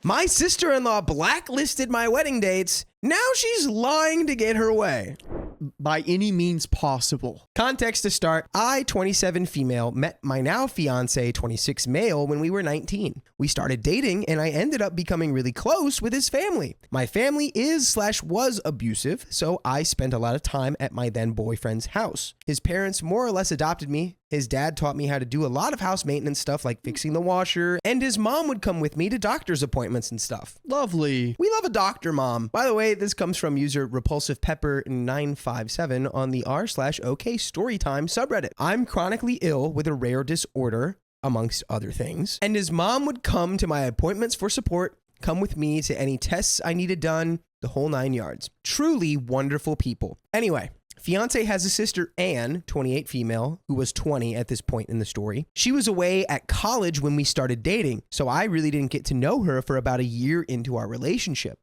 My sister-in-law blacklisted my wedding dates. Now she's lying to get her way. By any means possible. Context to start, I, 27 female, met my now fiance, 26 male, when we were 19. We started dating and I ended up becoming really close with his family. My family is/was abusive, so I spent a lot of time at my then boyfriend's house. His parents more or less adopted me. His dad taught me how to do a lot of house maintenance stuff like fixing the washer, and his mom would come with me to doctor's appointments and stuff. Lovely. We love a doctor mom. By the way, this comes from user Repulsive Pepper 957 on the r/okstorytime subreddit. I'm chronically ill with a rare disorder, amongst other things, and his mom would come to my appointments for support, come with me to any tests I needed done, the whole 9 yards. Truly wonderful people. Anyway, fiance has a sister, Anne, 28 female, who was 20 at this point in the story. She was away at college when we started dating, so I really didn't get to know her for about a year into our relationship.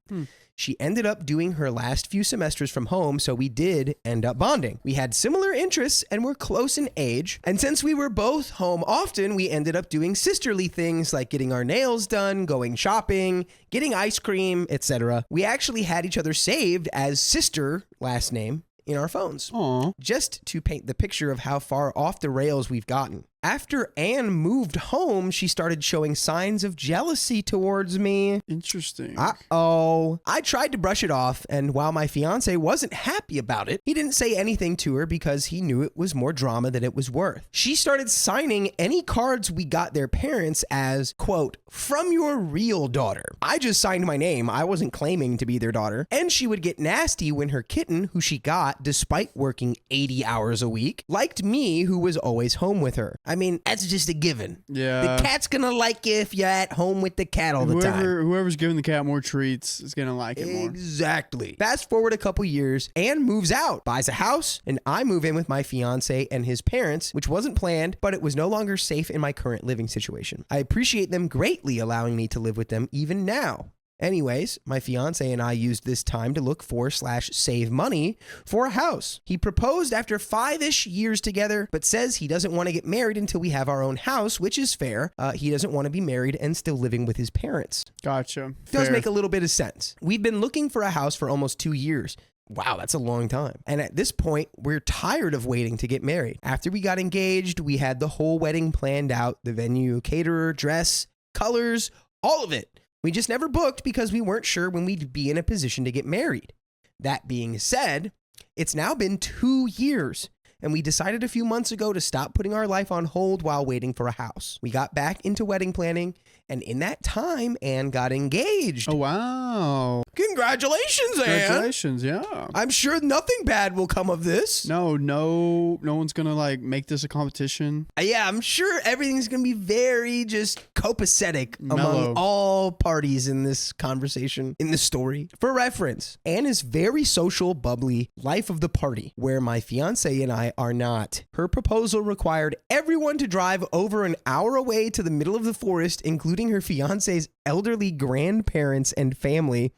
She ended up doing her last few semesters from home, so we did end up bonding. We had similar interests and were close in age, and since we were both home often, we ended up doing sisterly things like getting our nails done, going shopping, getting ice cream, etc. We actually had each other saved as sister last name in our phones. Aww. Just to paint the picture of how far off the rails we've gotten. After Anne moved home, she started showing signs of jealousy towards me. Interesting. Uh-oh. I tried to brush it off, and while my fiance wasn't happy about it, he didn't say anything to her because he knew it was more drama than it was worth. She started signing any cards we got their parents as, quote, from your real daughter. I just signed my name. I wasn't claiming to be their daughter. And she would get nasty when her kitten, who she got despite working 80 hours a week, liked me, who was always home with her. I mean, that's just a given. Yeah. The cat's gonna like you if you're at home with the cat all the time. Whoever's giving the cat more treats is gonna like it more. Exactly. Fast forward a couple years, Anne moves out, buys a house, and I move in with my fiance and his parents, which wasn't planned, but it was no longer safe in my current living situation. I appreciate them greatly allowing me to live with them even now. Anyways, my fiance and I used this time to look for/save money for a house. He proposed after 5-ish years together, but says he doesn't want to get married until we have our own house, which is fair. He doesn't want to be married and still living with his parents. Gotcha. Does Fair. make a little bit of sense. We've been looking for a house for almost 2 years. Wow, that's a long time. And at this point, we're tired of waiting to get married. After we got engaged, we had the whole wedding planned out, the venue, caterer, dress, colors, all of it. We just never booked because we weren't sure when we'd be in a position to get married. That being said, it's now been 2 years, and we decided a few months ago to stop putting our life on hold while waiting for a house. We got back into wedding planning, and in that time, Anne got engaged. Oh, wow. Congratulations, Anne. Congratulations, yeah. I'm sure nothing bad will come of this. No one's gonna like make this a competition. Yeah, I'm sure everything's gonna be very just copacetic Mellow. among all parties in this conversation, in this story. For reference, Anne is very social, bubbly, life of the party, where my fiance and I are not. Her proposal required everyone to drive over an hour away to the middle of the forest, including her fiance's elderly grandparents and family,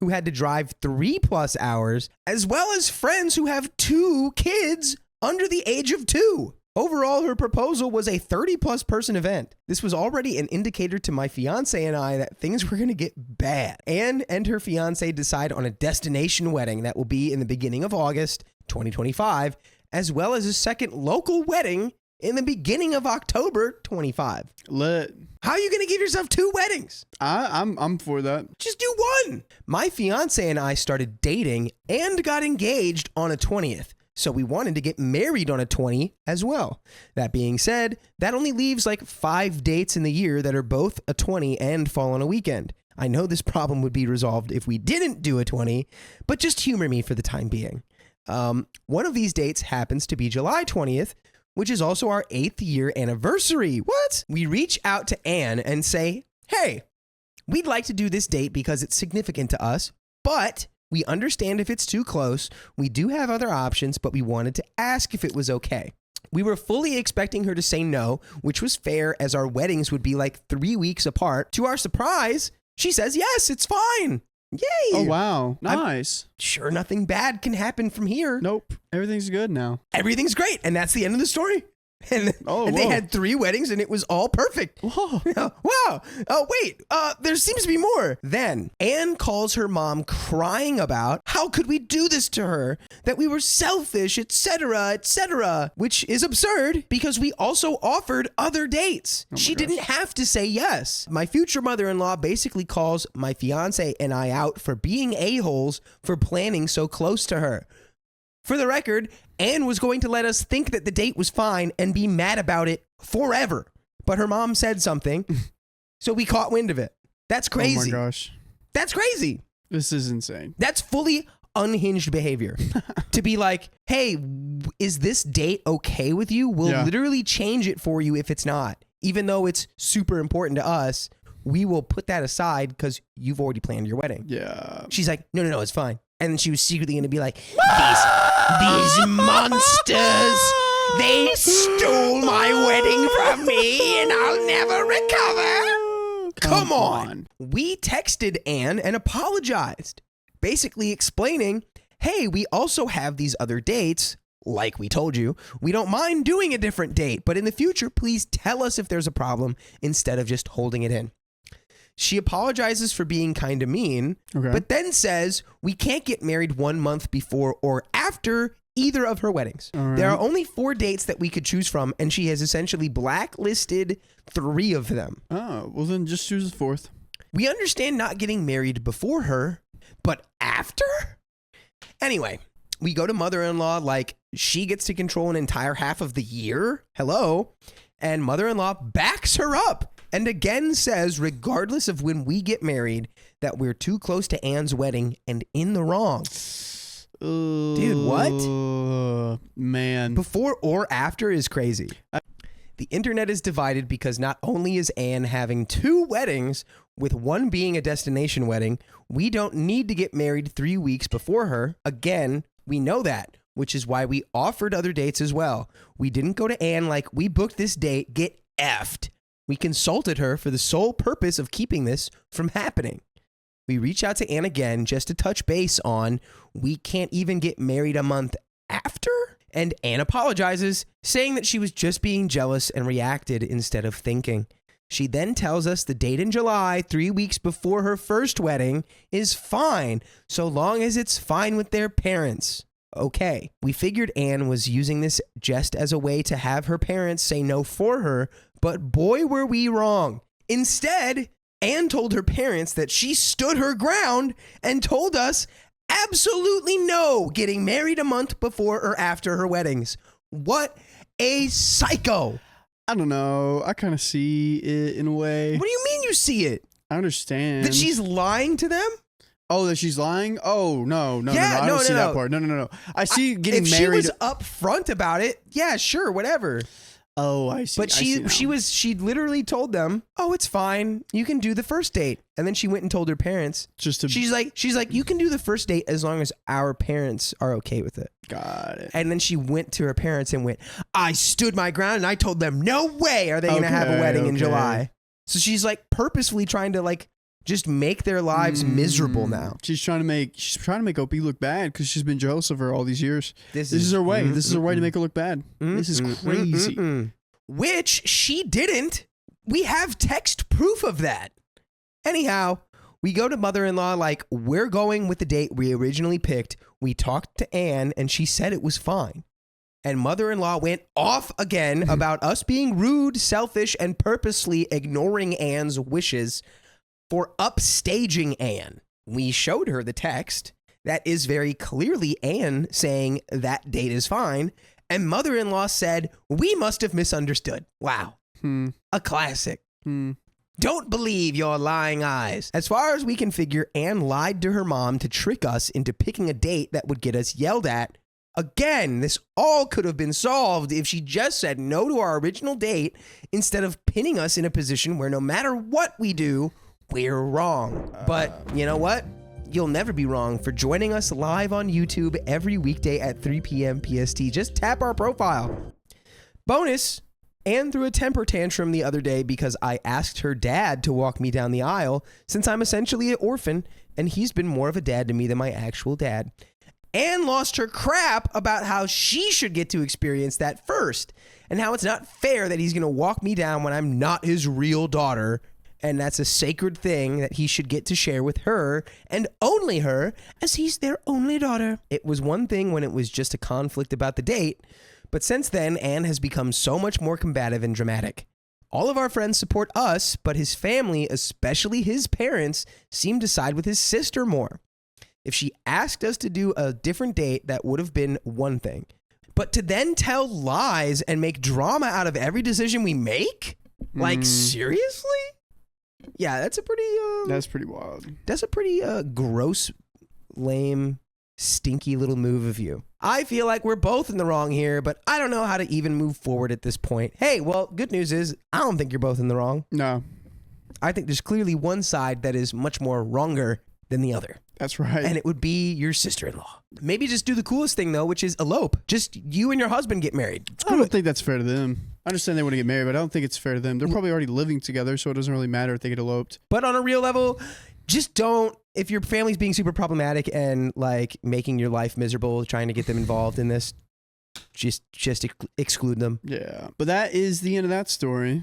who had to drive 3+ hours, as well as friends who have 2 kids under the age of 2. Overall, her proposal was a 30+ person event. This was already an indicator to my fiance and I that things were going to get bad. Anne and her fiance decide on a destination wedding that will be in the beginning of August 2025, as well as a second local wedding in the beginning of October 25. Lit. How are you going to give yourself 2 weddings? I'm for that. Just do one. My fiance and I started dating and got engaged on a 20th. So we wanted to get married on a 20 as well. That being said, that only leaves like 5 dates in the year that are both a 20 and fall on a weekend. I know this problem would be resolved if we didn't do a 20, but just humor me for the time being. One of these dates happens to be July 20th, which is also our 8th year anniversary. What? We reach out to Anne and say, hey, we'd like to do this date because it's significant to us, but we understand if it's too close. We do have other options, but we wanted to ask if it was okay. We were fully expecting her to say no, which was fair as our weddings would be like 3 weeks apart. To our surprise, she says, yes, it's fine. Yay. Oh, wow. Nice. Sure, nothing bad can happen from here. Nope. Everything's good now. Everything's great. And that's the end of the story. And, Oh, and they whoa. had 3 weddings and it was all perfect. Whoa. Wow. Oh, wait. There seems to be more. Then Anne calls her mom crying about how could we do this to her, that we were selfish, etc., etc., which is absurd because we also offered other dates. She didn't have to say yes. My future mother-in-law basically calls my fiance and I out for being a-holes for planning so close to her. For the record, Anne was going to let us think that the date was fine and be mad about it forever. But her mom said something, so we caught wind of it. That's crazy. Oh my gosh. That's crazy. This is insane. That's fully unhinged behavior. To be like, hey, is this date okay with you? We'll literally change it for you if it's not. Even though it's super important to us, we will put that aside because you've already planned your wedding. Yeah. She's like, no, it's fine. And then she was secretly going to be like, these monsters, they stole my wedding from me and I'll never recover. Come on. We texted Anne and apologized, basically explaining, hey, we also have these other dates. Like we told you, we don't mind doing a different date, but in the future, please tell us if there's a problem instead of just holding it in. She apologizes for being kind of mean, but then says we can't get married 1 month before or after either of her weddings. There are only 4 dates that we could choose from, and she has essentially blacklisted 3 of them. Oh, well then just choose the 4th. We understand not getting married before her, but after? Anyway, we go to mother-in-law like she gets to control an entire half of the year. Hello. And mother-in-law backs her up. And again says, regardless of when we get married, that we're too close to Anne's wedding and in the wrong. Dude, what? Man. Before or after is crazy. The internet is divided because not only is Anne having 2 weddings, with one being a destination wedding, we don't need to get married 3 weeks before her. Again, we know that, which is why we offered other dates as well. We didn't go to Anne like, we booked this date, get effed. We consulted her for the sole purpose of keeping this from happening. We reach out to Anne again just to touch base on we can't even get married a month after? And Anne apologizes, saying that she was just being jealous and reacted instead of thinking. She then tells us the date in July, 3 weeks before her first wedding, is fine, so long as it's fine with their parents. Okay, we figured Anne was using this just as a way to have her parents say no for her, but boy, were we wrong. Instead, Anne told her parents that she stood her ground and told us absolutely no getting married a month before or after her weddings. What a psycho. I don't know. I kind of see it in a way. What do you mean you see it? I understand. That she's lying to them? Oh, that she's lying? Oh, no. Yeah, I don't see that part. No. I see getting if married. If she was upfront about it, yeah, sure, whatever. Oh, I see. But she literally told them, "Oh, it's fine. You can do the first date." And then she went and told her parents. She's like, "You can do the first date as long as our parents are okay with it." Got it. And then she went to her parents and went, "I stood my ground and I told them, no way are they going to have a wedding in July." So she's like purposefully trying to like just make their lives miserable now. She's trying to make OP look bad because she's been jealous of her all these years. This is her way. This is her way to make her look bad. This is crazy. Which she didn't. We have text proof of that. Anyhow, we go to mother-in-law like, we're going with the date we originally picked. We talked to Anne and she said it was fine. And mother-in-law went off again about us being rude, selfish, and purposely ignoring Anne's wishes for upstaging Anne. We showed her the text. That is very clearly Anne saying that date is fine. And mother-in-law said, we must have misunderstood. Wow. A classic. Don't believe your lying eyes. As far as we can figure, Anne lied to her mom to trick us into picking a date that would get us yelled at. Again, this all could have been solved if she just said no to our original date instead of pinning us in a position where no matter what we do, we're wrong. But you know what? You'll never be wrong for joining us live on YouTube every weekday at 3 p.m. PST. Just tap our profile. Bonus, Anne threw a temper tantrum the other day because I asked her dad to walk me down the aisle since I'm essentially an orphan and he's been more of a dad to me than my actual dad. Anne lost her crap about how she should get to experience that first, and how it's not fair that he's going to walk me down when I'm not his real daughter, and that's a sacred thing that he should get to share with her, and only her, as he's their only daughter. It was one thing when it was just a conflict about the date, but since then, Anne has become so much more combative and dramatic. All of our friends support us, but his family, especially his parents, seem to side with his sister more. If she asked us to do a different date, that would have been one thing. But to then tell lies and make drama out of every decision we make? Like, seriously? Yeah, that's a pretty... that's pretty wild. That's a pretty gross, lame, stinky little move of you. I feel like we're both in the wrong here, but I don't know how to even move forward at this point. Hey, well, good news is I don't think you're both in the wrong. No. I think there's clearly one side that is much more wronger than the other. That's right. And it would be your sister-in-law. Maybe just do the coolest thing, though, which is elope. Just you and your husband get married. I don't think that's fair to them. I understand they want to get married, but I don't think it's fair to them. They're probably already living together, so it doesn't really matter if they get eloped. But on a real level, just don't, if your family's being super problematic and like making your life miserable, trying to get them involved in this, just exclude them. Yeah. But that is the end of that story.